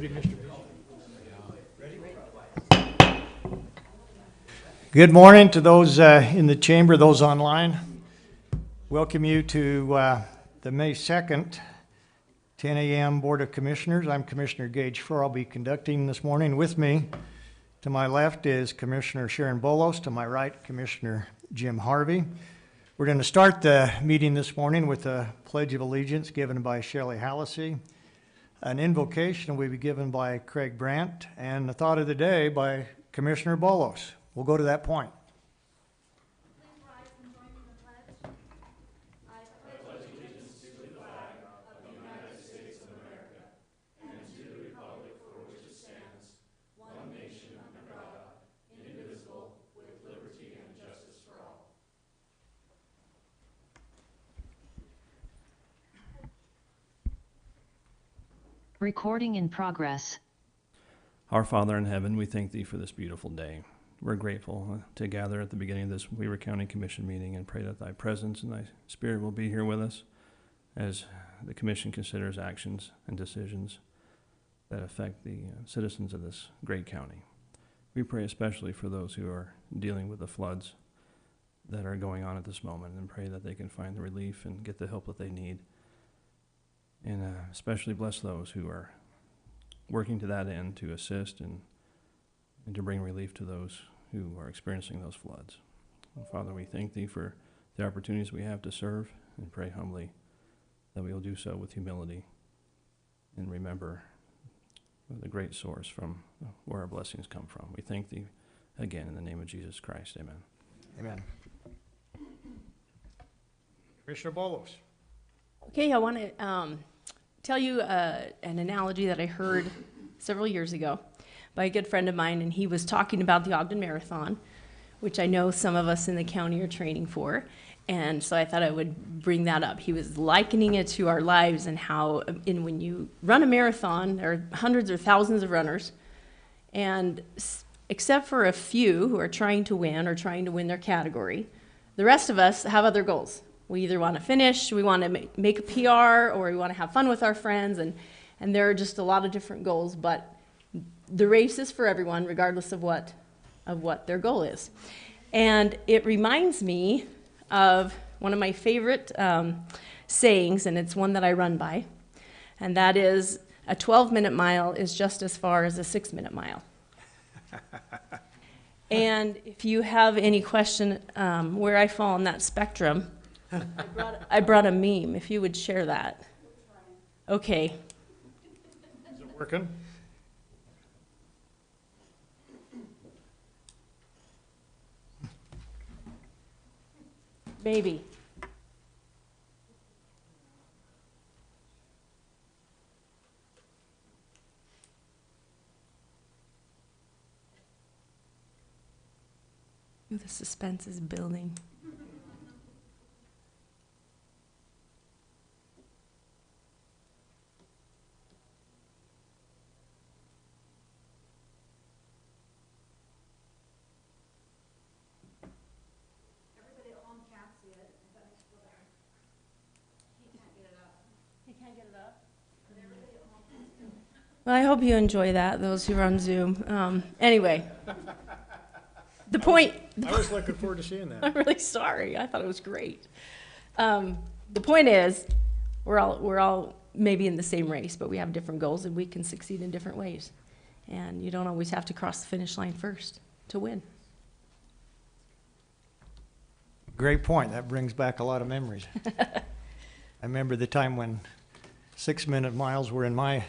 Ready, Mr. Ready? Good morning to those in the chamber, those online. Welcome you to the May 2nd, 10 a.m. Board of Commissioners. I'm Commissioner Gage Furr. I'll be conducting this morning. With me to my left is Commissioner Sharon Bolos. To my right, Commissioner Jim Harvey. We're going to start the meeting this morning with a Pledge of Allegiance given by Shelley Hallisey. An invocation will be given by Craig Brandt, and the thought of the day by Commissioner Bolos. We'll go to that point. Please rise and join me in the pledge. I pledge allegiance to the flag of the United States of America and to the republic for which it stands, one nation under God, indivisible, with liberty and justice for all. Recording in progress. Our Father in heaven, we thank thee for this beautiful day. We're grateful to gather at the beginning of this Weaver County Commission meeting and pray that thy presence and thy spirit will be here with us as the commission considers actions and decisions that affect the citizens of this great county. We pray especially for those who are dealing with the floods that are going on at this moment and pray that they can find the relief and get the help that they need. And especially bless those who are working to that end to assist and to bring relief to those who are experiencing those floods. And Father, we thank thee for the opportunities we have to serve and pray humbly that we will do so with humility and remember the great source from where our blessings come from. We thank thee again in the name of Jesus Christ. Amen. Amen. Commissioner Bolos. Okay, I want to tell you an analogy that I heard several years ago by a good friend of mine, and he was talking about the Ogden Marathon, which I know some of us in the county are training for, and so I thought I would bring that up. He was likening it to our lives and how when you run a marathon, there are hundreds or thousands of runners, and except for a few who are trying to win or trying to win their category, the rest of us have other goals. We either want to finish, we want to make a PR, or we want to have fun with our friends, and there are just a lot of different goals, but the race is for everyone, regardless of what their goal is. And it reminds me of one of my favorite sayings, and it's one that I run by, and that is, a 12-minute mile is just as far as a 6-minute mile. And if you have any question where I fall on that spectrum, I brought a meme, if you would share that. Okay. Is it working? Maybe. Ooh, the suspense is building. Well, I hope you enjoy that, those who are on Zoom. Anyway, the point... I was looking forward to seeing that. I'm really sorry. I thought it was great. The point is, we're all maybe in the same race, but we have different goals, and we can succeed in different ways. And you don't always have to cross the finish line first to win. Great point. That brings back a lot of memories. I remember the time when 6-minute miles were in my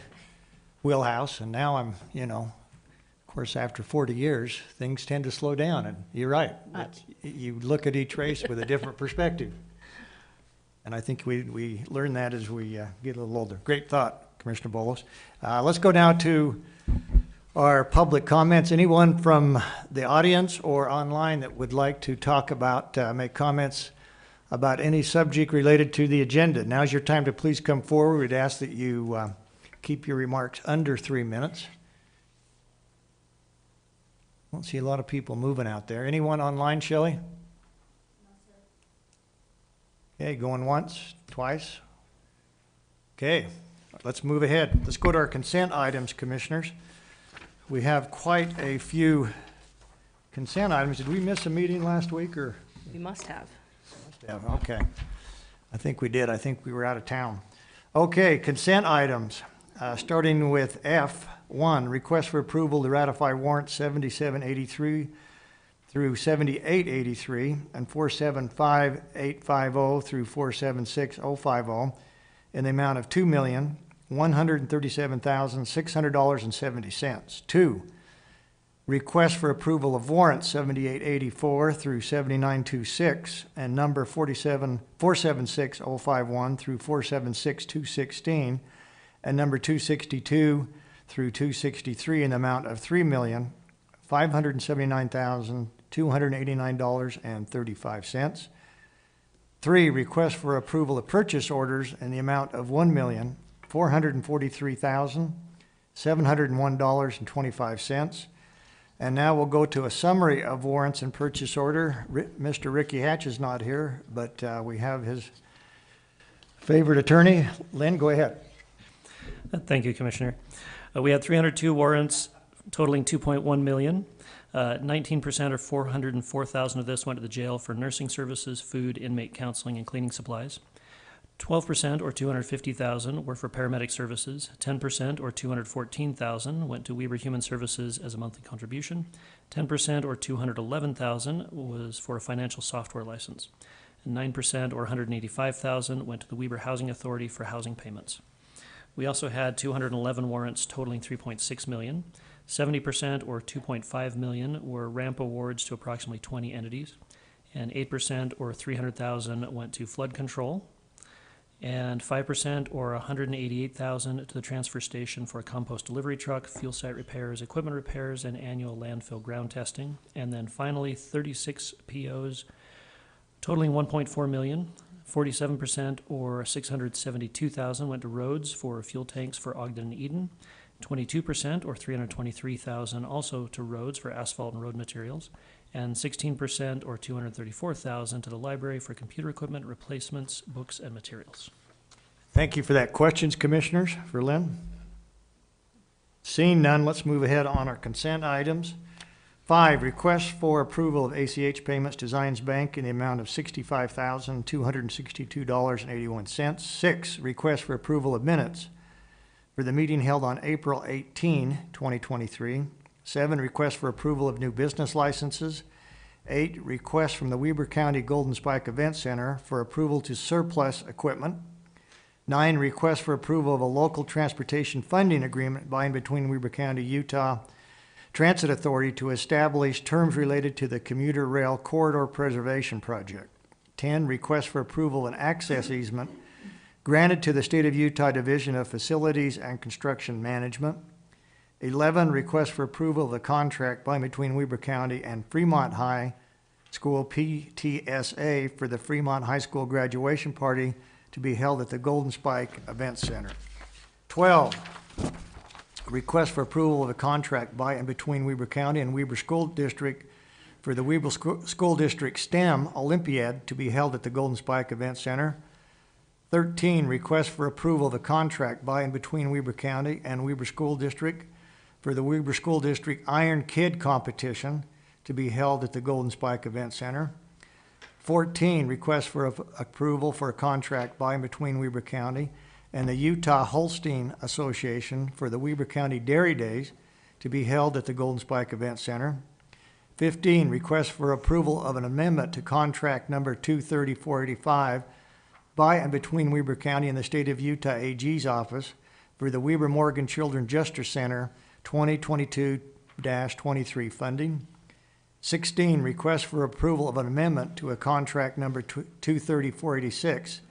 wheelhouse, and now I'm, of course, after 40 years, things tend to slow down, and you're right. You look at each race with a different perspective. And I think we learn that as we get a little older. Great thought, Commissioner Bolos. Let's go now to our public comments. Anyone from the audience or online that would like to talk about, make comments about any subject related to the agenda. Now's your time to please come forward. We'd ask that you keep your remarks under 3 minutes. I don't see a lot of people moving out there. Anyone online, Shelley? No, sir. Okay, going once, twice. Okay. Let's move ahead. Let's go to our consent items, Commissioners. We have quite a few consent items. Did we miss a meeting last week, or? We must have. Yeah, okay. I think we did. I think we were out of town. Okay, consent items, starting with F1, request for approval to ratify warrants 7783 through 7883 and 475850 through 476050 in the amount of $2,137,600.70. 2, request for approval of warrants 7884 through 7926 and number 476051 through 476216 and number 262 through 263 in the amount of $3,579,289.35. 3, request for approval of purchase orders in the amount of $1,443,701.25. And now we'll go to a summary of warrants and purchase order. Mr. Ricky Hatch is not here, but we have his favorite attorney. Lynn, go ahead. Thank you, Commissioner. We had 302 warrants totaling $2.1 million. 19% or 404,000 of this went to the jail for nursing services, food, inmate counseling, and cleaning supplies. 12% or 250,000 were for paramedic services. 10% or 214,000 went to Weber Human Services as a monthly contribution. 10% or 211,000 was for a financial software license. And 9% or 185,000 went to the Weber Housing Authority for housing payments. We also had 211 warrants totaling $3.6 million. 70% or $2.5 million were ramp awards to approximately 20 entities. And 8% or 300,000 went to flood control. And 5% or 188,000 to the transfer station for a compost delivery truck, fuel site repairs, equipment repairs, and annual landfill ground testing. And then finally, 36 POs totaling $1.4 million. 47% or 672,000 went to roads for fuel tanks for Ogden and Eden. 22% or 323,000 also to roads for asphalt and road materials. And 16% or 234,000 to the library for computer equipment, replacements, books, and materials. Thank you for that. Questions, Commissioners, for Lynn? Seeing none, let's move ahead on our consent items. 5, request for approval of ACH payments to Zions Bank in the amount of $65,262.81. 6, request for approval of minutes for the meeting held on April 18, 2023. 7, request for approval of new business licenses. 8, request from the Weber County Golden Spike Event Center for approval to surplus equipment. 9, request for approval of a local transportation funding agreement by and between Weber County, Utah Transit Authority to establish terms related to the commuter rail corridor preservation project. 10, request for approval of an access easement granted to the State of Utah Division of Facilities and Construction Management. 11, request for approval of the contract by and between Weber County and Fremont High School PTSA for the Fremont High School graduation party to be held at the Golden Spike Event Center. 12, request for approval of a contract by and between Weber County and Weber School District for the Weber School District STEM Olympiad to be held at the Golden Spike Event Center. 13, request for approval of a contract by and between Weber County and Weber School District for the Weber School District Iron Kid competition to be held at the Golden Spike Event Center. 14, request for approval for a contract by and between Weber County and the Utah Holstein Association for the Weber County Dairy Days to be held at the Golden Spike Event Center. 15, request for approval of an amendment to contract number 23485 by and between Weber County and the State of Utah AG's office for the Weber Morgan Children's Justice Center 2022-23 funding. 16, request for approval of an amendment to a contract number 23486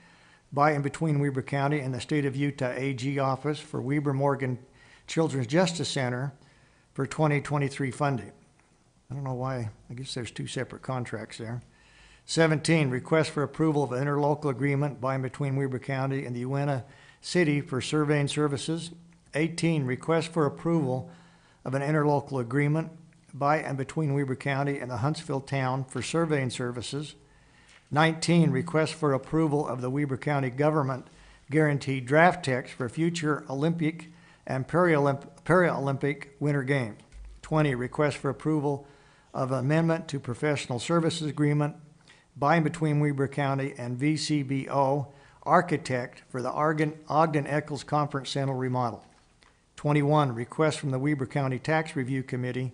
by and between Weber County and the State of Utah AG office for Weber Morgan Children's Justice Center for 2023 funding. I don't know why, I guess there's two separate contracts there. 17, request for approval of an interlocal agreement by and between Weber County and the Uena City for surveying services. 18, request for approval of an interlocal agreement by and between Weber County and the Huntsville town for surveying services. 19, request for approval of the Weber County government guaranteed draft text for future Olympic and Paralympic Winter Games. 20, request for approval of amendment to professional services agreement by and between Weber County and VCBO Architect for the Ogden Eccles Conference Center remodel. 21, request from the Weber County Tax Review Committee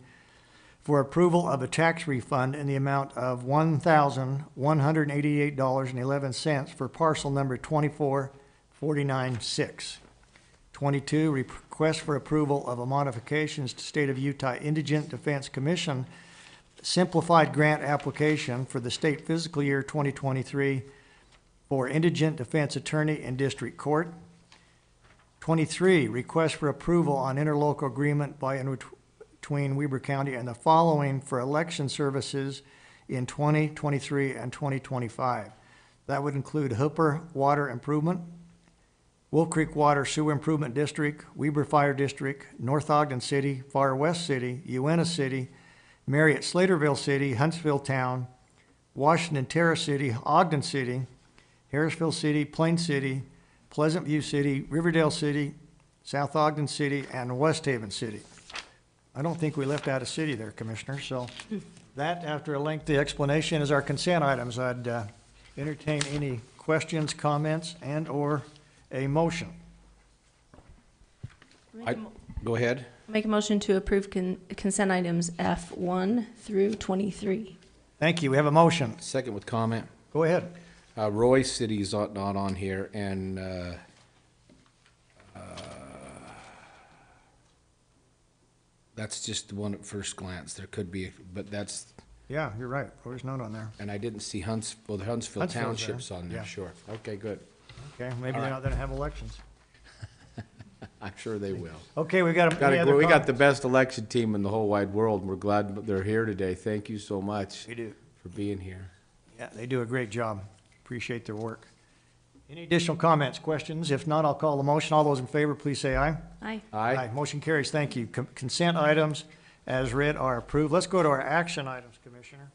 for approval of a tax refund in the amount of $1,188.11 for parcel number 24496. 22, request for approval of a modifications to State of Utah Indigent Defense Commission simplified grant application for the state fiscal year 2023 for indigent defense attorney in district court. 23, request for approval on interlocal agreement by and between Weber County and the following for election services in 2023 and 2025. That would include Hooper Water Improvement, Wolf Creek Water Sewer Improvement District, Weber Fire District, North Ogden City, Far West City, Uena City, Marriott Slaterville City, Huntsville Town, Washington Terrace City, Ogden City, Harrisville City, Plain City, Pleasant View City, Riverdale City, South Ogden City, and West Haven City. I don't think we left out a city there, Commissioner, so that, after a lengthy explanation, is our consent items. I'd entertain any questions, comments, and/or a motion. Go ahead. Make a motion to approve consent items F1 through 23. Thank you. We have a motion. Second with comment. Go ahead. Roy City is not on here, and that's just the one at first glance. There could be, but that's, Yeah, you're right. There's none on there. and I didn't see the Huntsville Huntsville's Township's there. on there, Yeah. sure. Okay, good. Okay, maybe All they're right. not going to have elections. I'm sure they will. Okay, we got any other We got comments? the best election team in the whole wide world, and we're glad they're here today. Thank you so much We do. for being here. Yeah, they do a great job. Appreciate their work. Any additional comments, questions? If not, I'll call the motion. All those in favor, please say aye. Aye. Aye. Motion carries. Thank you. Consent items as read are approved. Let's go to our action items, Commissioner.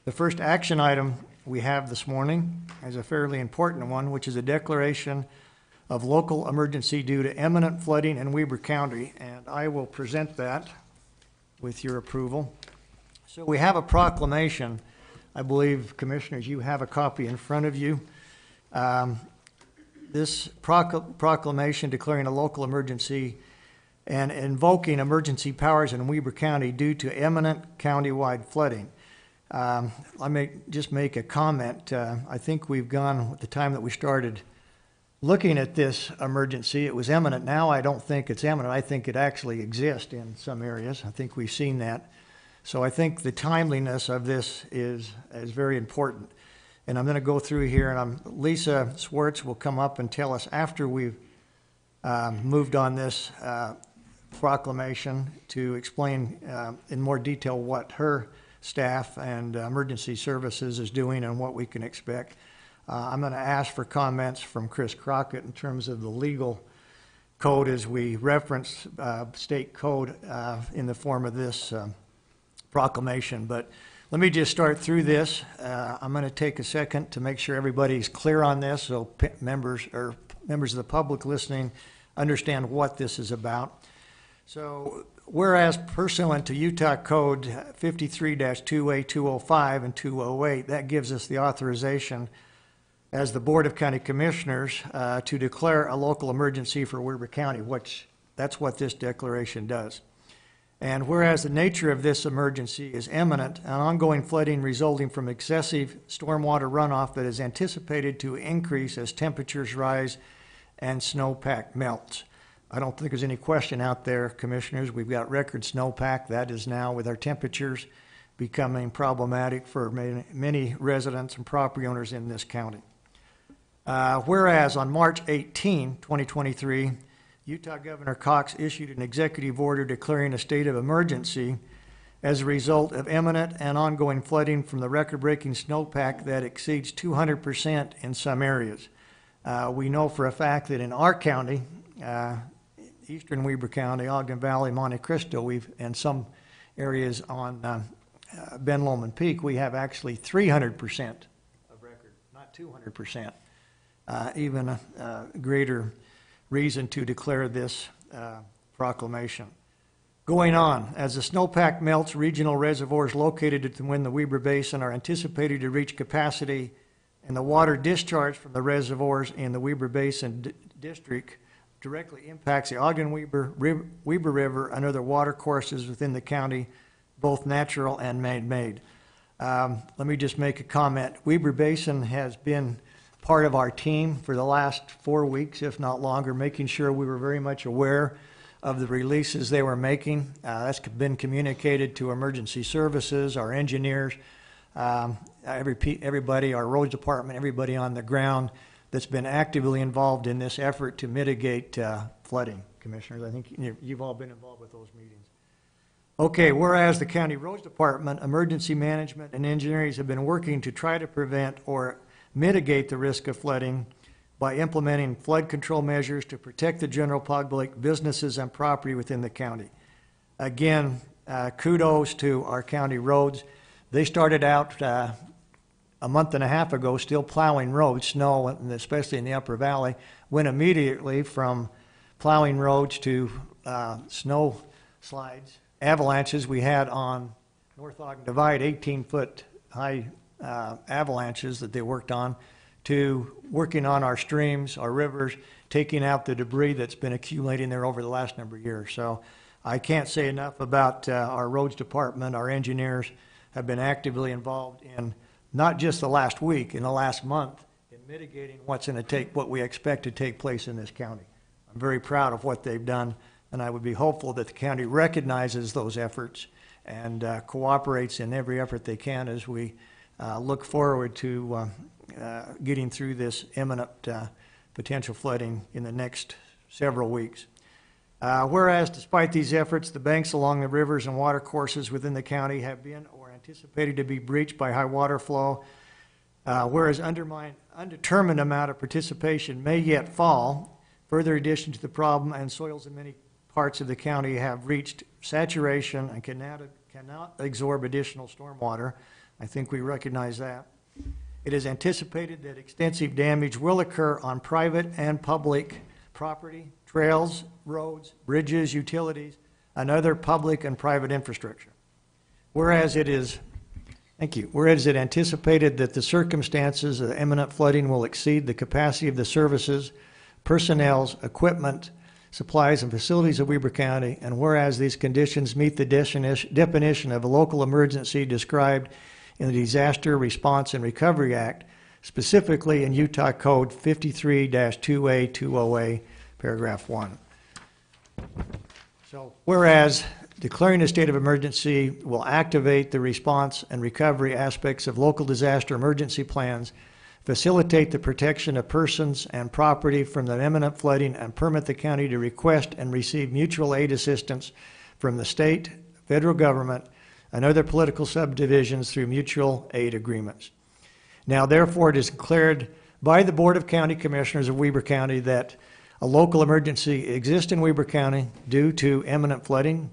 The first action item we have this morning is a fairly important one, which is a declaration of local emergency due to imminent flooding in Weber County, and I will present that with your approval. So we have a proclamation. I believe, Commissioners, you have a copy in front of you. This proclamation declaring a local emergency and invoking emergency powers in Weber County due to imminent countywide flooding. I may just make a comment. I think we've gone with the time that we started looking at this emergency. It was imminent. Now I don't think it's imminent. I think it actually exists in some areas. I think we've seen that. So I think the timeliness of this is very important. And I'm going to go through here, and Lisa Swartz will come up and tell us after we've moved on this proclamation to explain in more detail what her staff and emergency services is doing and what we can expect. I'm going to ask for comments from Chris Crockett in terms of the legal code as we reference state code in the form of this proclamation. But let me just start through this. I'm going to take a second to make sure everybody's clear on this so members of the public listening understand what this is about. So, whereas pursuant to Utah Code 53-2A205 and 208, that gives us the authorization as the Board of County Commissioners to declare a local emergency for Weber County, which that's what this declaration does. And whereas the nature of this emergency is imminent, an ongoing flooding resulting from excessive stormwater runoff that is anticipated to increase as temperatures rise and snowpack melts. I don't think there's any question out there, Commissioners. We've got record snowpack. That is now, with our temperatures, becoming problematic for many residents and property owners in this county. Whereas on March 18, 2023, Utah Governor Cox issued an executive order declaring a state of emergency as a result of imminent and ongoing flooding from the record-breaking snowpack that exceeds 200% in some areas. We know for a fact that in our county, eastern Weber County, Ogden Valley, Monte Cristo, and some areas on Ben Lomond Peak, we have actually 300% of record, not 200%. even a greater reason to declare this proclamation. Going on, as the snowpack melts, regional reservoirs located within the Weber Basin are anticipated to reach capacity, and the water discharged from the reservoirs in the Weber Basin district directly impacts the Ogden-Weber River and other water courses within the county, both natural and man-made. Let me just make a comment. Weber Basin has been part of our team for the last 4 weeks, if not longer, making sure we were very much aware of the releases they were making. That's been communicated to emergency services, our engineers, everybody, our roads department, everybody on the ground that's been actively involved in this effort to mitigate flooding. Commissioners, I think you've all been involved with those meetings. Okay, whereas the County Roads Department, emergency management, and engineers have been working to try to prevent or mitigate the risk of flooding by implementing flood control measures to protect the general public, businesses, and property within the county. Again, kudos to our county roads. They started out a month and a half ago still plowing roads, snow, and especially in the Upper Valley, went immediately from plowing roads to snow slides, avalanches. We had on North Ogden Divide 18-foot high avalanches that they worked on, to working on our streams, our rivers, taking out the debris that's been accumulating there over the last number of years. So I can't say enough about our roads department. Our engineers have been actively involved in not just the last week, in the last month, in mitigating what we expect to take place in this county. I'm very proud of what they've done, and I would be hopeful that the county recognizes those efforts and cooperates in every effort they can as we look forward to getting through this imminent potential flooding in the next several weeks. Whereas, despite these efforts, the banks along the rivers and water courses within the county have been or anticipated to be breached by high water flow, whereas undetermined amount of participation may yet fall. Further addition to the problem, and soils in many parts of the county have reached saturation and cannot absorb additional stormwater. I think we recognize that. It is anticipated that extensive damage will occur on private and public property, trails, roads, bridges, utilities, and other public and private infrastructure. Whereas it is anticipated that the circumstances of imminent flooding will exceed the capacity of the services, personnel, equipment, supplies, and facilities of Weber County, and whereas these conditions meet the definition of a local emergency described in the Disaster Response and Recovery Act, specifically in Utah Code 53-2A2OA, paragraph 1. So, whereas declaring a state of emergency will activate the response and recovery aspects of local disaster emergency plans, facilitate the protection of persons and property from the imminent flooding, and permit the county to request and receive mutual aid assistance from the state, federal government, and other political subdivisions through mutual aid agreements. Now, therefore, it is declared by the Board of County Commissioners of Weber County that a local emergency exists in Weber County due to imminent flooding.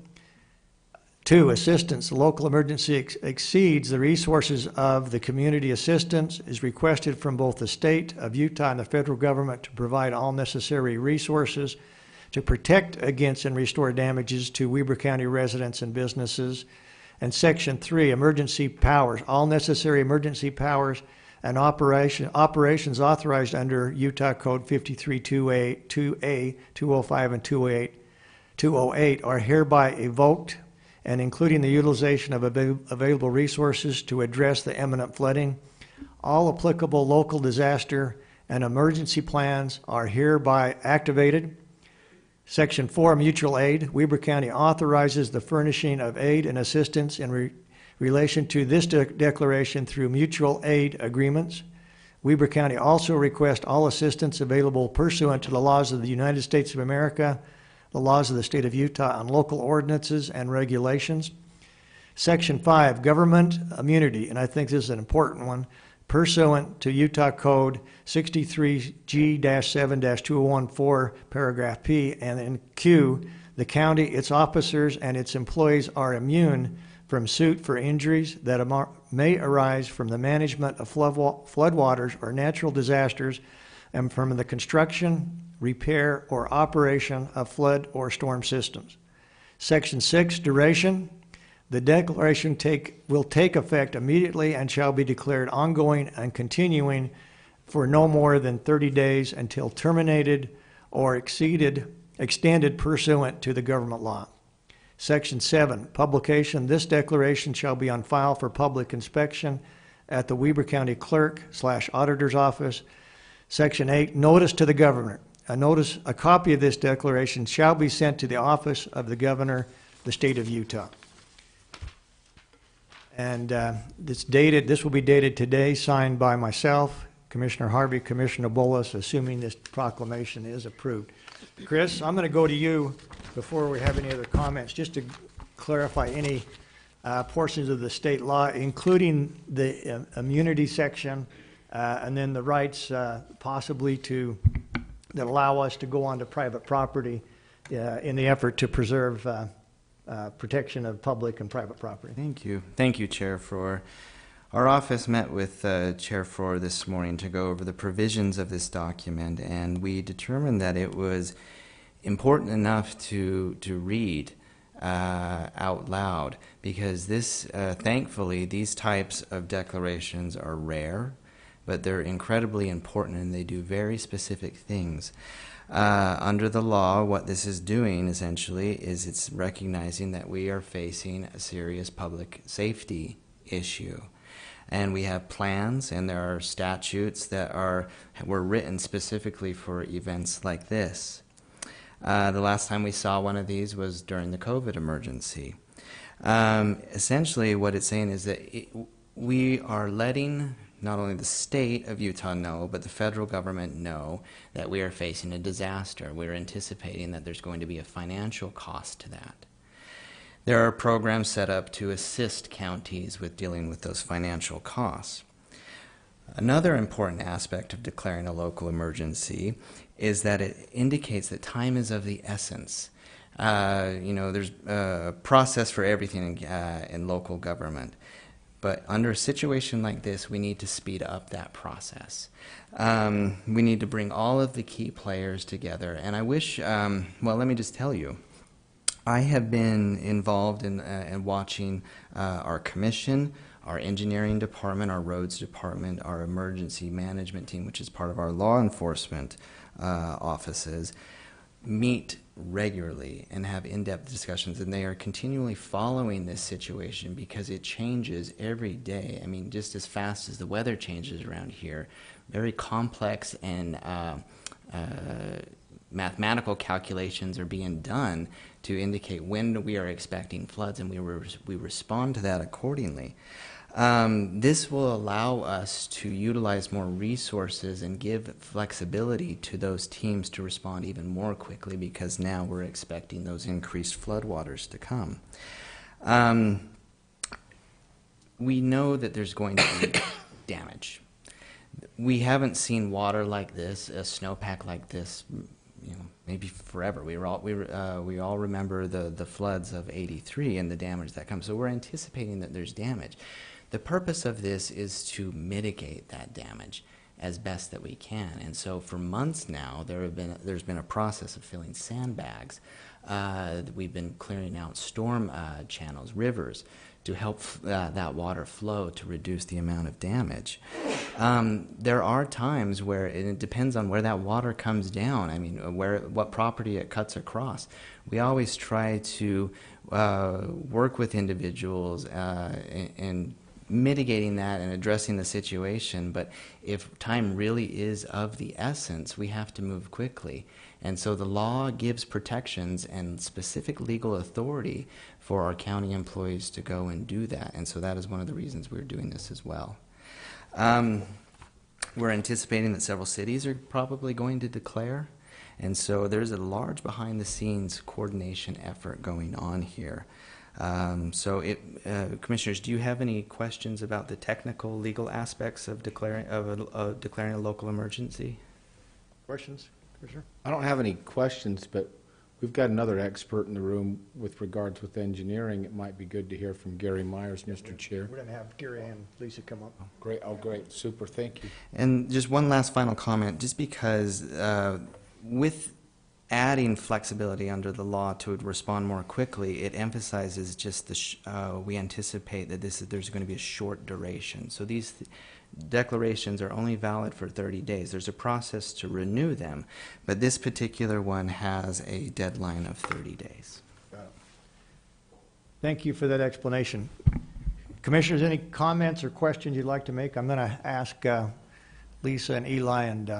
2, assistance. The local emergency exceeds the resources of the community. Assistance is requested from both the state of Utah and the federal government to provide all necessary resources to protect against and restore damages to Weber County residents and businesses. And Section 3, emergency powers. All necessary emergency powers and operations authorized under Utah Code 53-2A, 205, and 208 are hereby evoked, and including the utilization of available resources to address the imminent flooding. All applicable local disaster and emergency plans are hereby activated. Section 4, mutual aid. Weber County authorizes the furnishing of aid and assistance in relation to this declaration through mutual aid agreements. Weber County also requests all assistance available pursuant to the laws of the United States of America, the laws of the state of Utah, and local ordinances and regulations. Section 5, government immunity, and I think this is an important one, pursuant to Utah Code 63G-7-2014, paragraph P, and in Q, the county, its officers, and its employees are immune from suit for injuries that may arise from the management of floodwaters or natural disasters and from the construction, repair, or operation of flood or storm systems. Section 6, duration. The declaration will take effect immediately and shall be declared ongoing and continuing for no more than 30 days until terminated or extended pursuant to the government law. Section 7, publication. This declaration shall be on file for public inspection at the Weber County Clerk/Auditor's Office. Section 8, notice to the governor. A copy of this declaration shall be sent to the office of the governor, the state of Utah. And this will be dated today, signed by myself, Commissioner Harvey, Commissioner Bolas, assuming this proclamation is approved. Chris, I'm going to go to you before we have any other comments, just to clarify any portions of the state law, including the immunity section, and then the rights possibly that allow us to go onto private property in the effort to preserve protection of public and private property. Thank you. Thank you, Chair Frohr. Our office met with Chair Frohr this morning to go over the provisions of this document, and we determined that it was important enough to read out loud, because thankfully, these types of declarations are rare, but they're incredibly important, and they do very specific things. Under the law, what this is doing, essentially, is it's recognizing that we are facing a serious public safety issue. And we have plans, and there are statutes that were written specifically for events like this. The last time we saw one of these was during the COVID emergency. Essentially, what it's saying is that we are letting not only the state of Utah know, but the federal government know that we are facing a disaster. We're anticipating that there's going to be a financial cost to that. There are programs set up to assist counties with dealing with those financial costs. Another important aspect of declaring a local emergency is that it indicates that time is of the essence. There's a process for everything in local government. But under a situation like this, we need to speed up that process. We need to bring all of the key players together. And I wish, let me just tell you, I have been involved in watching our commission, our engineering department, our roads department, our emergency management team, which is part of our law enforcement offices, meet regularly and have in-depth discussions, and they are continually following this situation because it changes every day. I mean, just as fast as the weather changes around here, very complex and mathematical calculations are being done to indicate when we are expecting floods, and we respond to that accordingly. This will allow us to utilize more resources and give flexibility to those teams to respond even more quickly, because now we're expecting those increased floodwaters to come. We know that there's going to be damage. We haven't seen water like this, a snowpack like this, maybe forever. We all remember the floods of '83 and the damage that comes. So we're anticipating that there's damage. The purpose of this is to mitigate that damage as best that we can. And so for months now, there's been a process of filling sandbags. We've been clearing out storm channels, rivers, to help that water flow to reduce the amount of damage. There are times where it depends on where that water comes down. I mean, what property it cuts across. We always try to work with individuals in mitigating that and addressing the situation. But if time really is of the essence, we have to move quickly. And so the law gives protections and specific legal authority for our county employees to go and do that. And so that is one of the reasons we're doing this as well. We're anticipating that several cities are probably going to declare. And so there's a large behind-the-scenes coordination effort going on here. Commissioners, do you have any questions about the technical legal aspects of declaring a local emergency? Questions, Commissioner? I don't have any questions, but We've got another expert in the room with regards with engineering. It might be good to hear from Gary Myers, Mr. Chair. We're going to have Gary and Lisa come up. Great, oh, great, super, thank you. And just one last final comment, just because with adding flexibility under the law to respond more quickly, it emphasizes just we anticipate that there's going to be a short duration. So these declarations are only valid for 30 days. There's a process to renew them, but this particular one has a deadline of 30 days. Thank you for that explanation. Commissioners, any comments or questions you'd like to make? I'm going to ask Lisa and Eli and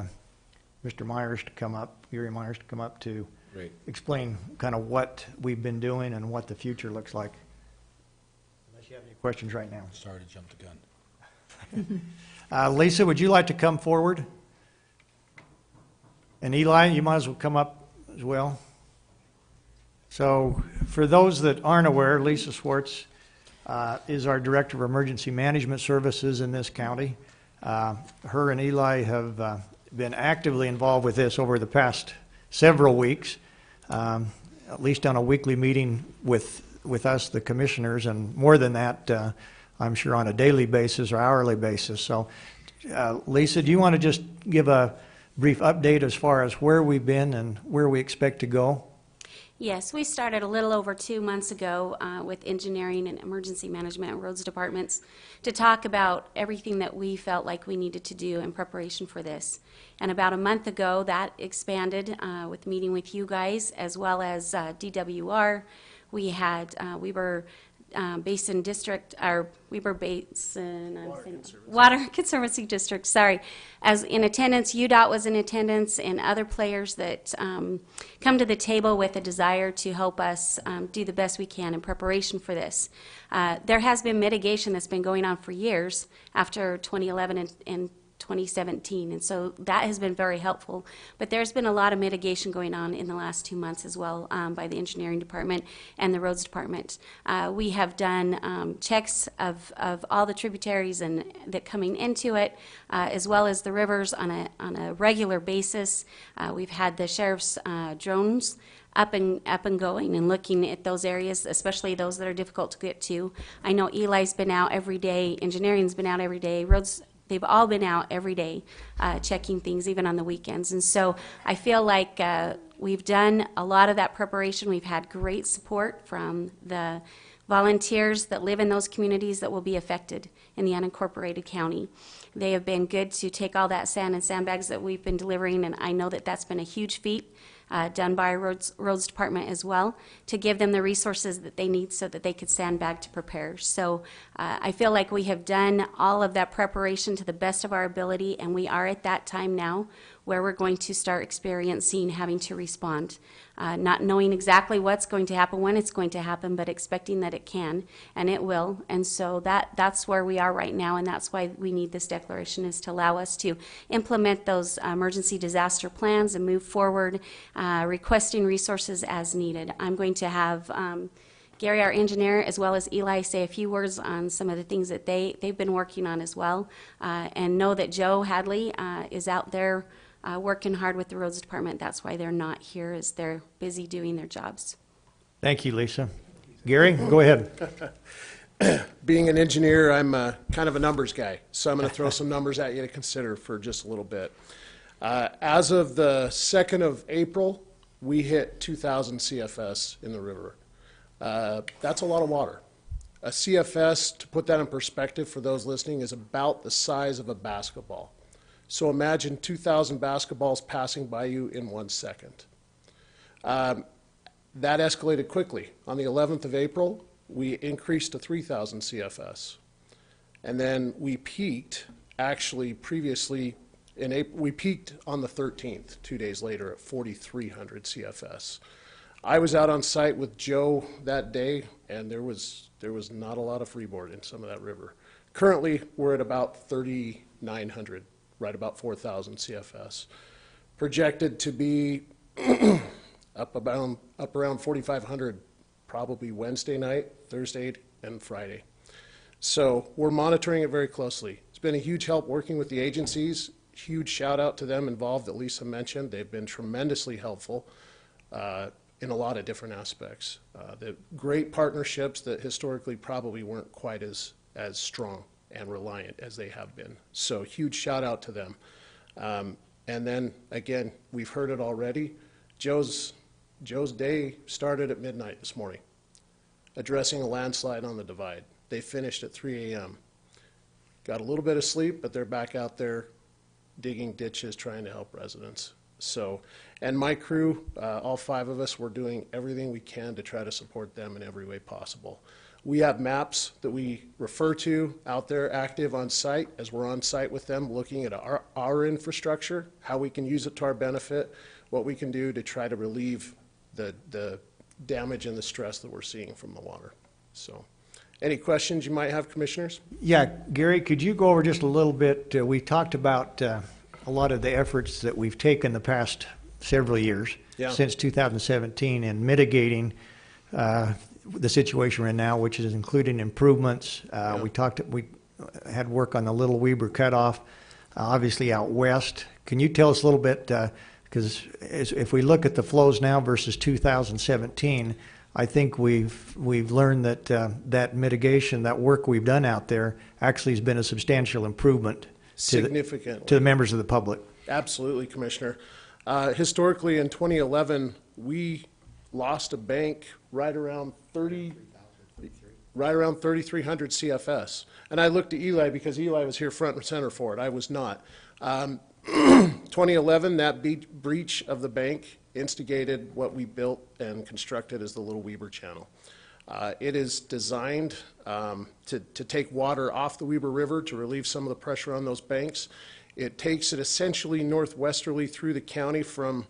Mr. Myers to come up, Gary Myers to come up to Great. explain kind of what we've been doing and what the future looks like. Unless you have any questions right now. Sorry to jump the gun. Lisa, would you like to come forward? And Eli, you might as well come up as well. So for those that aren't aware, Lisa Swartz is our Director of Emergency Management Services in this county. Her and Eli have been actively involved with this over the past several weeks, at least on a weekly meeting with us, the commissioners, and more than that, I'm sure on a daily basis or hourly basis. So, Lisa, do you want to just give a brief update as far as where we've been and where we expect to go? Yes, we started a little over 2 months ago with engineering and emergency management and roads departments to talk about everything that we felt like we needed to do in preparation for this. And about a month ago, that expanded with meeting with you guys as well as DWR. We had Weber Basin District, or Weber Basin, Water Conservancy District, sorry, as in attendance. UDOT was in attendance, and other players that come to the table with a desire to help us do the best we can in preparation for this. There has been mitigation that's been going on for years after 2011 and 2017, and so that has been very helpful. But there's been a lot of mitigation going on in the last 2 months as well by the engineering department and the roads department. We have done checks of all the tributaries and that coming into it, as well as the rivers on a regular basis. We've had the sheriff's drones up and going and looking at those areas, especially those that are difficult to get to. I know Eli's been out every day, engineering's been out every day, roads, they've all been out every day checking things, even on the weekends. And so I feel like we've done a lot of that preparation. We've had great support from the volunteers that live in those communities that will be affected in the unincorporated county. They have been good to take all that sand and sandbags that we've been delivering, and I know that that's been a huge feat done by our roads department as well, to give them the resources that they need so that they could sandbag to prepare. So I feel like we have done all of that preparation to the best of our ability, and we are at that time now where we're going to start experiencing having to respond. Not knowing exactly what's going to happen, when it's going to happen, but expecting that it can, and it will. And so that's where we are right now, and that's why we need this declaration, is to allow us to implement those emergency disaster plans and move forward, requesting resources as needed. I'm going to have Gary, our engineer, as well as Eli, say a few words on some of the things that they've been working on as well, and know that Joe Hadley is out there working hard with the roads department. That's why they're not here, is they're busy doing their jobs. Thank you, Lisa. Gary, go ahead. Being an engineer, I'm kind of a numbers guy, so I'm going to throw some numbers at you to consider for just a little bit. As of the 2nd of April, we hit 2,000 CFS in the river. That's a lot of water. A CFS, to put that in perspective for those listening, is about the size of a basketball. So imagine 2,000 basketballs passing by you in 1 second. That escalated quickly. On the 11th of April, we increased to 3,000 CFS. And then we peaked, actually previously, in April, we peaked on the 13th, 2 days later, at 4,300 CFS. I was out on site with Joe that day, and there was not a lot of freeboard in some of that river. Currently, we're at about 3,900. Right about 4,000 CFS. Projected to be up around 4,500 probably Wednesday night, Thursday, and Friday. So we're monitoring it very closely. It's been a huge help working with the agencies. Huge shout out to them involved that Lisa mentioned. They've been tremendously helpful. in a lot of different aspects. The great partnerships that historically probably weren't quite as strong and reliant as they have been. So huge shout out to them. And then again, we've heard it already. Joe's day started at midnight this morning, addressing a landslide on the divide. They finished at 3 a.m. Got a little bit of sleep, but they're back out there digging ditches, trying to help residents. So, and my crew, all 5 of us, we're doing everything we can to try to support them in every way possible. We have maps that we refer to out there active on site as we're on site with them, looking at our infrastructure, how we can use it to our benefit, what we can do to try to relieve the damage and the stress that we're seeing from the water. So, any questions you might have, commissioners? Yeah, Gary, could you go over just a little bit? We talked about a lot of the efforts that we've taken the past several years, since 2017, in mitigating the situation we're in now, which is including improvements. We had work on the Little Weber cutoff, obviously out west. Can you tell us a little bit, because if we look at the flows now versus 2017, I think we've learned that that mitigation, that work we've done out there, actually has been a substantial improvement to the members of the public. Absolutely, Commissioner. Historically, in 2011, we lost a bank right around 3,300 CFS. And I looked at Eli because Eli was here front and center for it. I was not. 2011, that breach of the bank instigated what we built and constructed as the Little Weber Channel. It is designed to take water off the Weber River to relieve some of the pressure on those banks. It takes it essentially northwesterly through the county from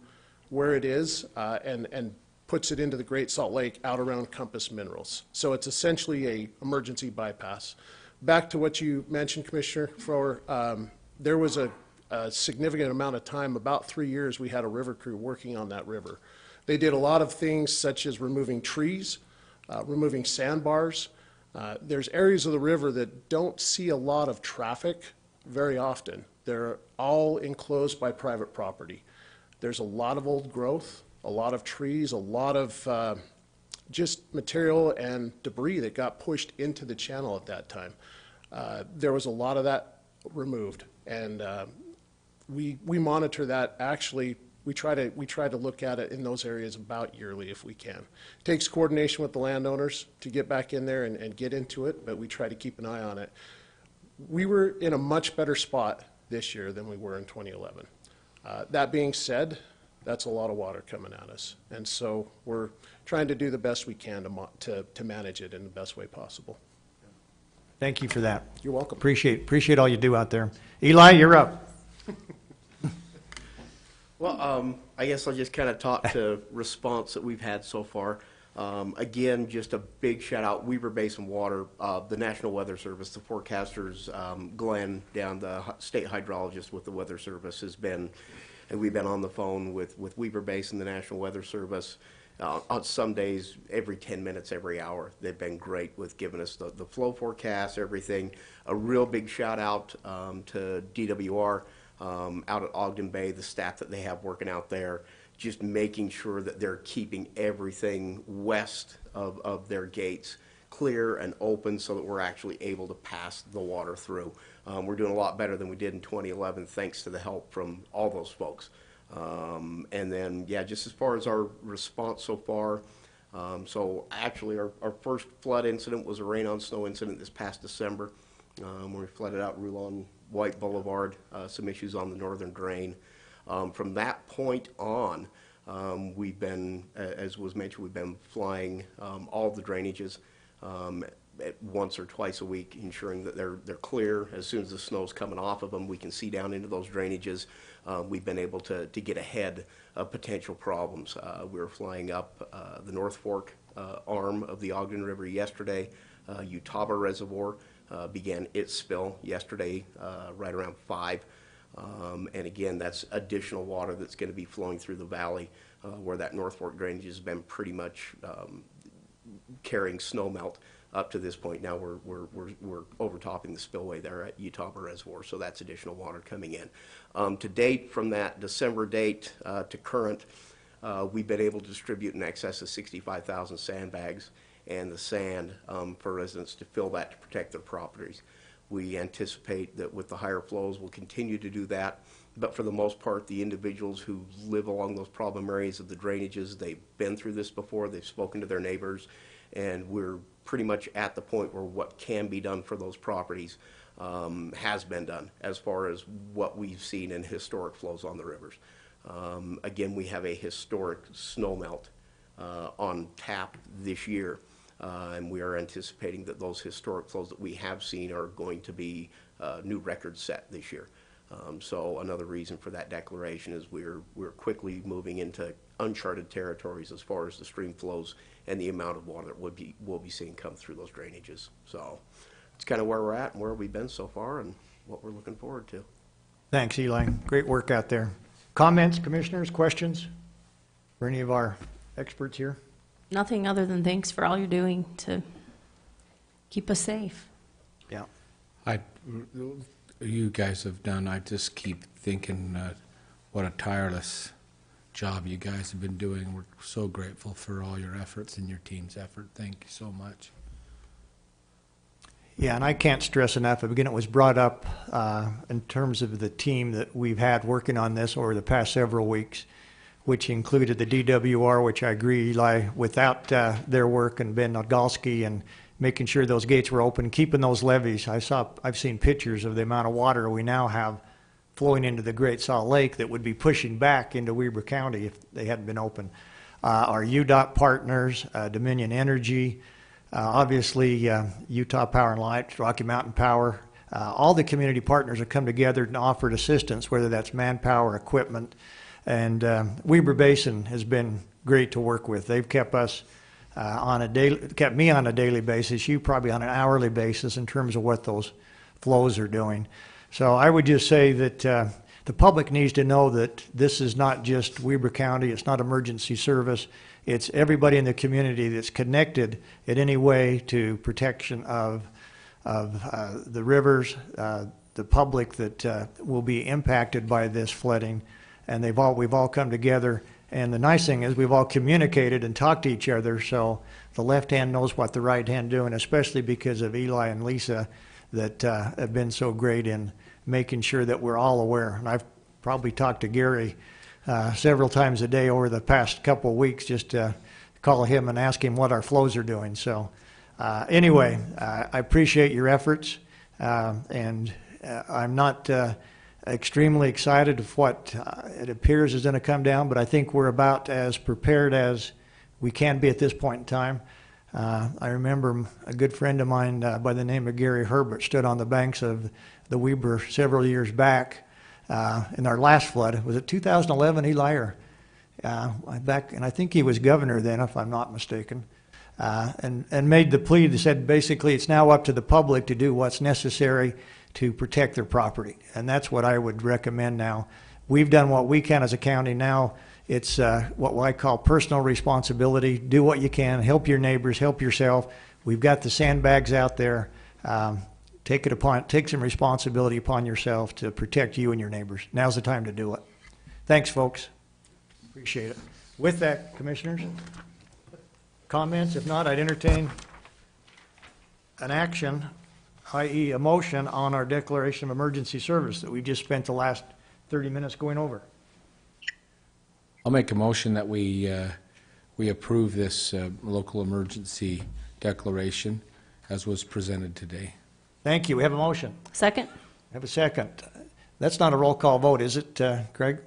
where it is and puts it into the Great Salt Lake out around Compass Minerals. So it's essentially a emergency bypass. Back to what you mentioned, Commissioner Frower, there was a significant amount of time, about 3 years, we had a river crew working on that river. They did a lot of things such as removing trees, removing sandbars. There's areas of the river that don't see a lot of traffic very often. They're all enclosed by private property. There's a lot of old growth, a lot of trees, a lot of just material and debris that got pushed into the channel at that time. There was a lot of that removed, and we monitor that. Actually, we try to look at it in those areas about yearly if we can. It takes coordination with the landowners to get back in there and get into it, but we try to keep an eye on it. We were in a much better spot this year than we were in 2011. That being said, that's a lot of water coming at us, and so we're trying to do the best we can to manage it in the best way possible. Thank you for that. You're welcome. Appreciate all you do out there. Eli, you're up. Well, I guess I'll just kind of talk to response that we've had so far. Again, just a big shout out, Weber Basin Water, the National Weather Service, the forecasters, Glenn down, the state hydrologist with the Weather Service has been, and we've been on the phone with Weber Basin, the National Weather Service, on some days every 10 minutes, every hour. They've been great with giving us the flow forecast, everything. A real big shout out to DWR out at Ogden Bay, the staff that they have working out there, just making sure that they're keeping everything west of their gates clear and open so that we're actually able to pass the water through. We're doing a lot better than we did in 2011 thanks to the help from all those folks. And then, yeah, just as far as our response so far, so actually our first flood incident was a rain on snow incident this past December, where we flooded out Rulon White Boulevard, some issues on the northern drain. From that point on, we've been, as was mentioned, we've been flying all the drainages once or twice a week, ensuring that they're clear. As soon as the snow's coming off of them, we can see down into those drainages. We've been able to get ahead of potential problems. We were flying up the North Fork arm of the Ogden River yesterday. Utah Reservoir began its spill yesterday right around 5. And again, that's additional water that's going to be flowing through the valley where that North Fork drainage has been pretty much carrying snowmelt up to this point. Now we're overtopping the spillway there at Utah Reservoir, so that's additional water coming in. To date, from that December date to current, We've been able to distribute in excess of 65,000 sandbags and the sand for residents to fill that to protect their properties. We anticipate that with the higher flows, we'll continue to do that. But for the most part, the individuals who live along those problem areas of the drainages, they've been through this before, they've spoken to their neighbors, and we're pretty much at the point where what can be done for those properties has been done as far as what we've seen in historic flows on the rivers. Again, we have a historic snow melt on tap this year, and we are anticipating that those historic flows that we have seen are going to be new records set this year. So another reason for that declaration is we're quickly moving into uncharted territories as far as the stream flows and the amount of water that we'll be seeing come through those drainages. So it's kind of where we're at and where we've been so far and what we're looking forward to. Thanks, Eli. Great work out there. Comments, commissioners, questions for any of our experts here? Nothing other than thanks for all you're doing to keep us safe. Yeah. You guys have done, I just keep thinking what a tireless job you guys have been doing. We're so grateful for all your efforts and your team's effort. Thank you so much. Yeah, and I can't stress enough, again, it was brought up in terms of the team that we've had working on this over the past several weeks, which included the DWR, which I agree, Eli, without their work, and Ben Nodgalski, and making sure those gates were open, keeping those levees. I've seen pictures of the amount of water we now have flowing into the Great Salt Lake that would be pushing back into Weber County if they hadn't been open. Our UDOT partners, Dominion Energy, obviously Utah Power and Light, Rocky Mountain Power, all the community partners have come together and offered assistance, whether that's manpower, equipment, and Weber Basin has been great to work with. They've kept us kept me on a daily basis, you probably on an hourly basis in terms of what those flows are doing. So I would just say that the public needs to know that this is not just Weber County, it's not emergency service, it's everybody in the community that's connected in any way to protection of the rivers, the public that will be impacted by this flooding, and we've all come together. And the nice thing is we've all communicated and talked to each other, so the left hand knows what the right hand doing, especially because of Eli and Lisa that have been so great in making sure that we're all aware. And I've probably talked to Gary several times a day over the past couple of weeks just to call him and ask him what our flows are doing. So anyway, I appreciate your efforts, and I'm not extremely excited of what it appears is going to come down, but I think we're about as prepared as we can be at this point in time. I remember a good friend of mine by the name of Gary Herbert stood on the banks of the Weber several years back in our last flood. Was it 2011, Eli? Or back, and I think he was governor then, if I'm not mistaken, and made the plea that said basically it's now up to the public to do what's necessary to protect their property. And that's what I would recommend now. We've done what we can as a county. Now it's what I call personal responsibility. Do what you can, help your neighbors, help yourself. We've got the sandbags out there. Take some responsibility upon yourself to protect you and your neighbors. Now's the time to do it. Thanks, folks. Appreciate it. With that, commissioners, comments? If not, I'd entertain an action, i.e. a motion on our declaration of emergency service that we just spent the last 30 minutes going over. I'll make a motion that we approve this local emergency declaration as was presented today. Thank you. We have a motion. Second? Have a second. That's not a roll call vote, is it, Craig?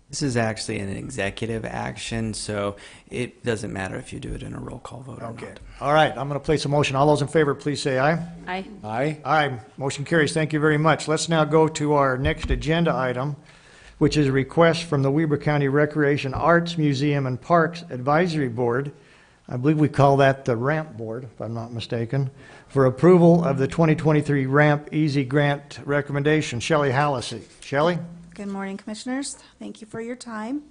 This is actually an executive action, so it doesn't matter if you do it in a roll call vote or Okay. not. All right. I'm going to place a motion. All those in favor, please say aye. Aye. Aye? Aye. Motion carries. Thank you very much. Let's now go to our next agenda item, which is a request from the Weber County Recreation Arts Museum and Parks Advisory Board. I believe we call that the RAMP Board, if I'm not mistaken, for approval of the 2023 RAMP Easy Grant recommendation. Shelley Hallisey. Shelley? Good morning, Commissioners. Thank you for your time.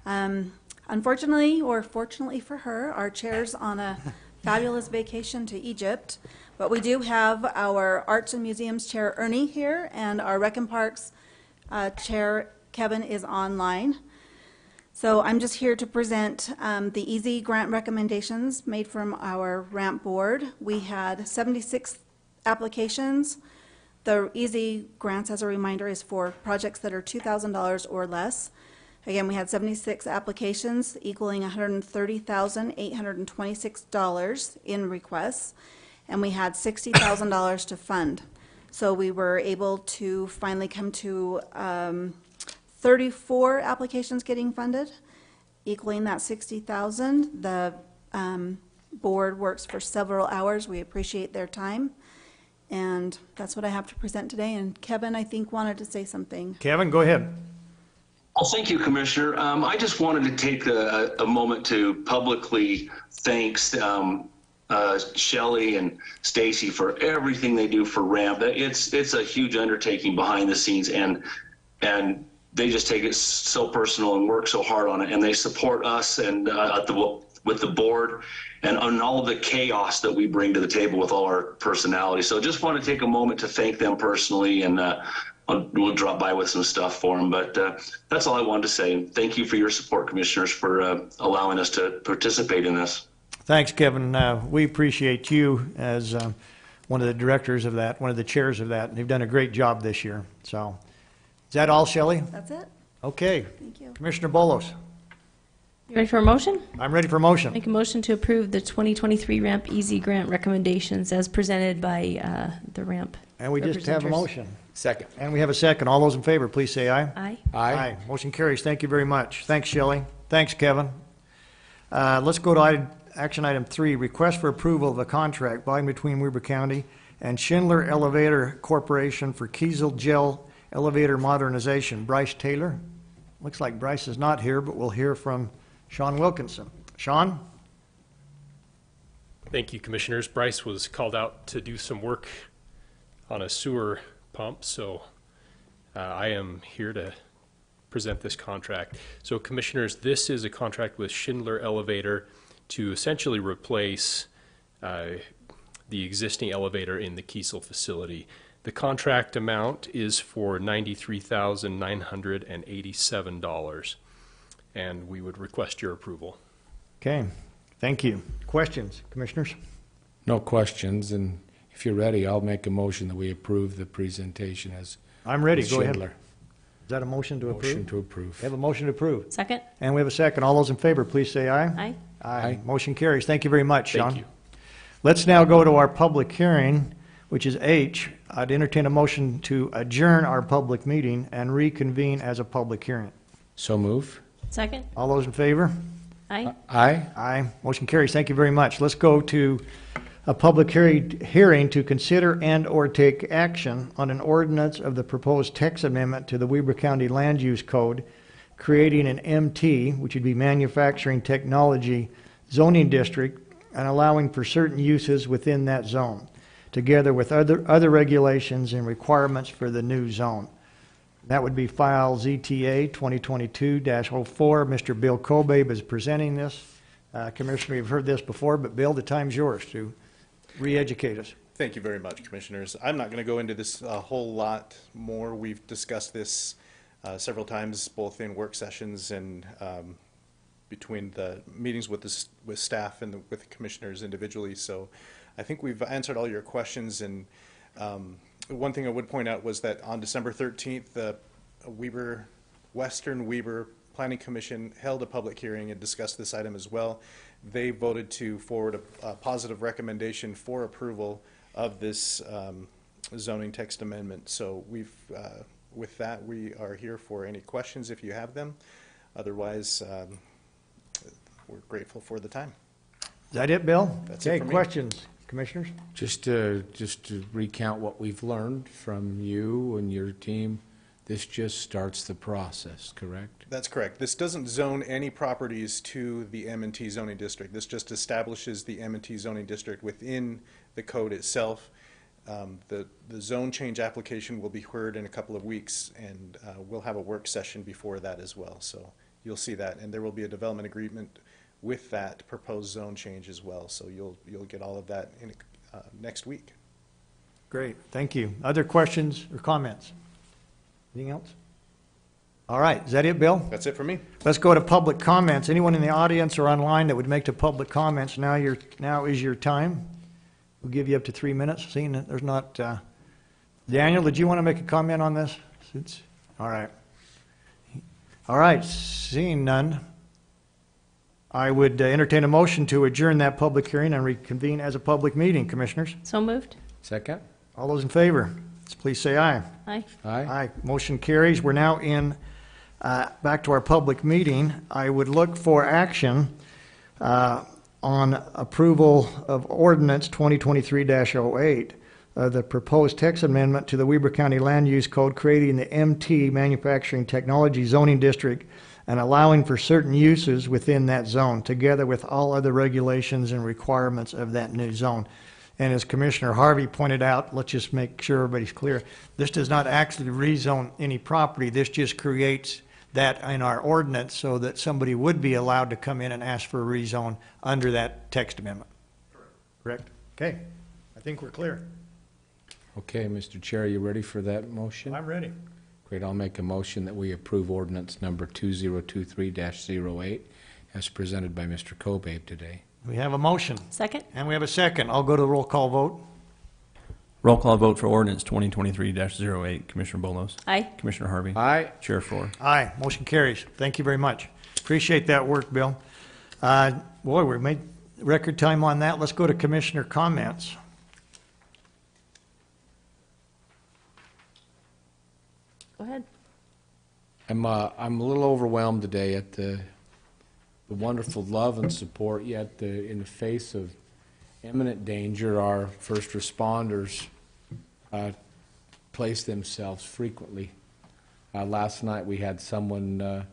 Unfortunately, or fortunately for her, our chair's on a fabulous vacation to Egypt, but we do have our Arts and Museums Chair Ernie here, and our Rec and Parks Chair Kevin is online. So I'm just here to present the EASY grant recommendations made from our ramp board. We had 76 applications. The EASY grants, as a reminder, is for projects that are $2,000 or less. Again, we had 76 applications equaling $130,826 in requests, and we had $60,000 to fund. So we were able to finally come to 34 applications getting funded, equaling that $60,000. The board works for several hours. We appreciate their time. And that's what I have to present today. And Kevin, I think, wanted to say something. Kevin, go ahead. Well, thank you, Commissioner. I just wanted to take a moment to publicly thank Shelley and Stacy for everything they do for RAMP. It's a huge undertaking behind the scenes, and they just take it so personal and work so hard on it, and they support us and with the board and on all of the chaos that we bring to the table with all our personalities. So just want to take a moment to thank them personally, and we'll drop by with some stuff for them. But that's all I wanted to say. Thank you for your support, Commissioners, for allowing us to participate in this. Thanks, Kevin. We appreciate you as one of the directors of that, one of the chairs of that. You've done a great job this year. So is that all, Shelley? That's it. Okay. Thank you. Commissioner Bolos. You ready for a motion? I'm ready for motion. Make a motion to approve the 2023 RAMP EASY grant recommendations as presented by the RAMP. And we just have a motion. Second. And we have a second. All those in favor, please say aye. Aye. Aye. Motion carries. Thank you very much. Thanks, Shelley. Thanks, Kevin. Let's go to action item 3, request for approval of a contract by and between Weber County and Schindler Elevator Corporation for Kiesel Gel Elevator Modernization. Bryce Taylor. Looks like Bryce is not here, but we'll hear from Sean Wilkinson. Sean? Thank you, Commissioners. Bryce was called out to do some work on a sewer pump, so I am here to present this contract. So, Commissioners, this is a contract with Schindler Elevator to essentially replace the existing elevator in the Kiesel facility. The contract amount is for $93,987, and we would request your approval. Okay. Thank you. Questions, Commissioners? No questions, and if you're ready, I'll make a motion that we approve the presentation as I'm ready. with Go ahead. Schindler. Is that a motion to approve? Motion to approve. We have a motion to approve. Second? And we have a second. All those in favor, please say aye. Aye. Aye. Motion carries. Thank you very much, Sean. Thank you. Let's now go to our public hearing, which is H. I'd entertain a motion to adjourn our public meeting and reconvene as a public hearing. So move. Second? All those in favor? Aye. Aye. Aye. Motion carries. Thank you very much. Let's go to a public hearing to consider and/or take action on an ordinance of the proposed text amendment to the Weber County Land Use Code, creating an MT, which would be Manufacturing Technology Zoning District, and allowing for certain uses within that zone, together with other regulations and requirements for the new zone. That would be file ZTA 2022-04. Mr. Bill Kobabe is presenting this. Commissioner, you've heard this before, but Bill, the time's yours to re-educate us. Thank you very much, Commissioners. I'm not going to go into this a whole lot more. We've discussed this several times, both in work sessions and between the meetings with staff and with the Commissioners individually. So I think we've answered all your questions. And one thing I would point out was that on December 13th, the Western Weber Planning Commission held a public hearing and discussed this item as well. They voted to forward a positive recommendation for approval of this zoning text amendment. So with that, we are here for any questions if you have them. Otherwise, we're grateful for the time. Is that it, Bill? That's it okay, for me. questions, Commissioners? Just to recount what we've learned from you and your team, this just starts the process, correct? That's correct. This doesn't zone any properties to the M&T zoning district. This just establishes the M&T zoning district within the code itself. The zone change application will be heard in a couple of weeks, and we'll have a work session before that as well. So you'll see that, and there will be a development agreement with that proposed zone change as well. So you'll get all of that in next week. Great. Thank you. Other questions or comments? Anything else? All right, is that it, Bill? That's it for me. Let's go to public comments. Anyone in the audience or online that would make the public comments, now is your time. We'll give you up to 3 minutes, seeing that there's not, Daniel, did you want to make a comment on this? All right. All right, seeing none, I would entertain a motion to adjourn that public hearing and reconvene as a public meeting, Commissioners. So moved? Second? All those in favor, please say aye. Aye. Aye. Aye. Motion carries. We're now back to our public meeting. I would look for action on approval of ordinance 2023-08, the proposed text amendment to the Weber County Land Use Code, creating the MT Manufacturing Technology Zoning District and allowing for certain uses within that zone, together with all other regulations and requirements of that new zone. And as Commissioner Harvey pointed out, let's just make sure everybody's clear, this does not actually rezone any property. This just creates that in our ordinance so that somebody would be allowed to come in and ask for a rezone under that text amendment. Correct? Okay. I think we're clear. Okay, Mr. Chair, you ready for that motion? I'm ready. Great, I'll make a motion that we approve ordinance number 2023-08 as presented by Mr. Kobabe today. We have a motion. Second? And we have a second. I'll go to the roll call vote. Roll call vote for ordinance 2023-08. Commissioner Bolos. Aye. Commissioner Harvey. Aye. Chair Faure. Aye. Motion carries. Thank you very much. Appreciate that work, Bill. Boy, we made record time on that. Let's go to Commissioner comments. Go ahead. I'm a little overwhelmed today at the wonderful love and support, yet in the face of imminent danger, our first responders place themselves frequently. Last night we had someone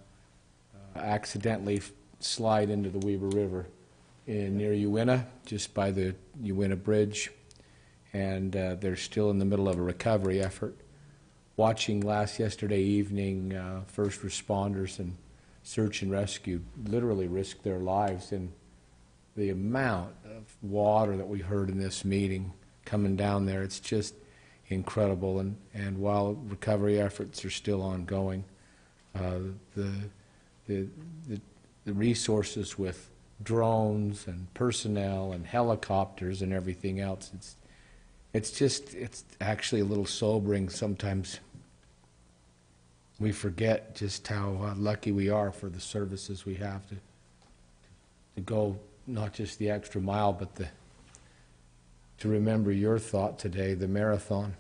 accidentally slide into the Weber River near Uinta, just by the Uinta Bridge, and they're still in the middle of a recovery effort. Watching yesterday evening, first responders and search and rescue literally risk their lives, and the amount of water that we heard in this meeting coming down there, it's just incredible. And while recovery efforts are still ongoing, the resources with drones and personnel and helicopters and everything else, it's actually a little sobering. Sometimes we forget just how lucky we are for the services we have to go not just the extra mile, but to remember your thought today, the marathon.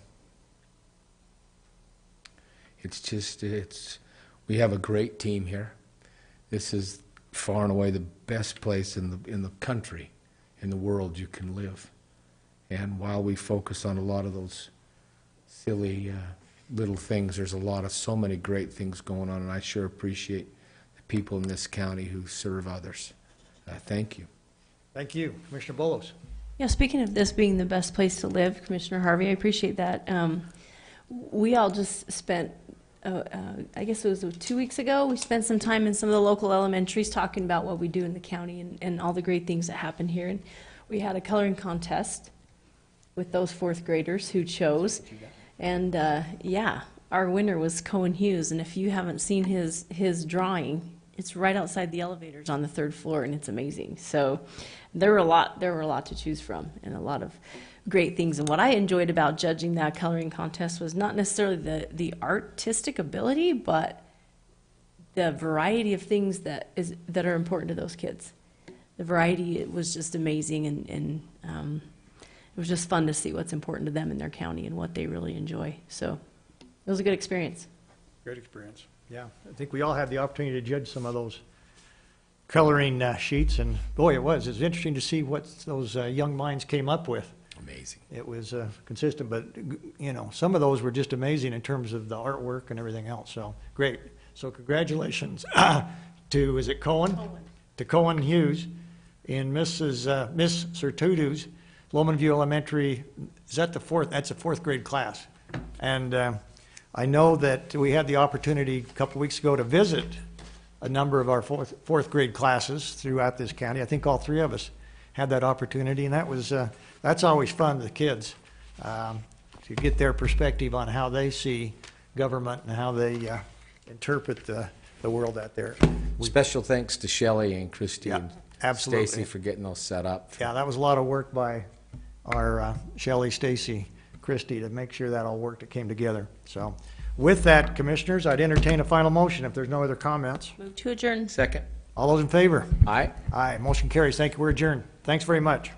We have a great team here. This is far and away the best place in the country, in the world you can live. And while we focus on a lot of those silly little things, there's so many great things going on, and I sure appreciate the people in this county who serve others. Thank you. Thank you. Commissioner Bolos. Yeah, speaking of this being the best place to live, Commissioner Harvey, I appreciate that. We all just spent, I guess it was 2 weeks ago, we spent some time in some of the local elementaries talking about what we do in the county and all the great things that happen here. And we had a coloring contest with those fourth graders who chose. And yeah, our winner was Cohen Hughes. And if you haven't seen his drawing, it's right outside the elevators on the 3rd floor, and it's amazing. So there were a lot to choose from, and a lot of great things. And what I enjoyed about judging that coloring contest was not necessarily the artistic ability, but the variety of things that are important to those kids. The variety was just amazing, and it was just fun to see what's important to them in their county and what they really enjoy. So it was a good experience. Great experience. Yeah, I think we all had the opportunity to judge some of those coloring sheets, and boy, it was interesting to see what those young minds came up with. Amazing. It was consistent, but some of those were just amazing in terms of the artwork and everything else. So great. So congratulations to, is it Cohen? To Cohen Hughes in Miss Sertudu's Lowman View Elementary. Is that that's a 4th grade class. And I know that we had the opportunity a couple weeks ago to visit a number of our fourth grade classes throughout this county. I think all 3 of us had that opportunity, and that's always fun to the kids to get their perspective on how they see government and how they interpret the world out there. Special thanks to Shelley and Christy and absolutely. Stacy for getting those set up. Yeah, that was a lot of work by our Shelley, Stacy, Christie to make sure that all worked, it came together. So with that, Commissioners, I'd entertain a final motion if there's no other comments. Move to adjourn. Second. All those in favor? Aye. Aye, motion carries. Thank you, we're adjourned. Thanks very much.